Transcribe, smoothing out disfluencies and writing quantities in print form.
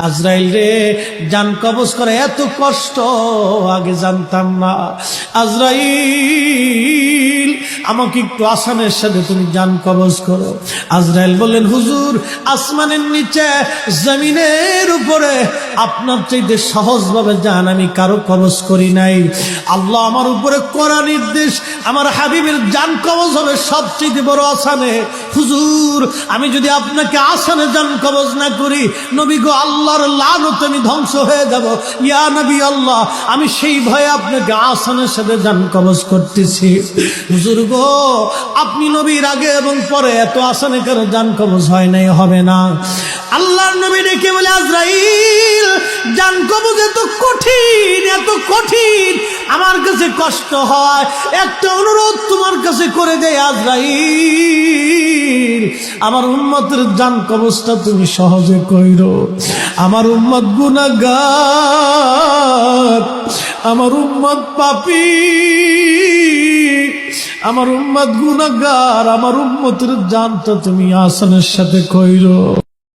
আজরাইল রে, জান কবজ করে এত কষ্ট আগে জানতাম না। আজরাইল, আমাকে একটু আসানের সাথে তুমি জান কবজ করো। আজরাইল বললেন, হুজুর, আসমানের নিচে জমিনের উপরে আপনার চাইতে সহজভাবে জান আমি কারো কবজ করি নাই। আল্লাহ আমার উপরে করা নির্দেশ, আমার হাবিবের জান কবজ হবে সবচেয়ে বড় আসানে। হুজুর, আমি যদি আপনাকে আসানে জান কবজ না করি, নবী গো, আল্লাহর লানতে আমি ধ্বংস হয়ে যাব। ইয়া নবী আল্লাহ, আমি সেই ভয়ে আপনাকে আসানের সাথে জান কবজ করতেছি। হুজুর গো, আপনি নবীর আগে এবং পরে এত আসানে কারো জান কবজ হয় নাই, হবে না। আল্লাহর নবী ডেকে বলে, আজরাইল, জান কবজ এত কঠিন, এত কঠিন, আমার কাছে কষ্ট হয়। একটা অনুরোধ তোমার কাছে করে দেয় আজরাইল, আমার উম্মতের জান কবজটা তুমি সহজে কইরো। আমার উম্মত গুনাহগার, আমার উম্মত পাপী, আমার উম্মত গুনাহগার, আমার উম্মতের জানটা তুমি আসানের সাথে কইরো।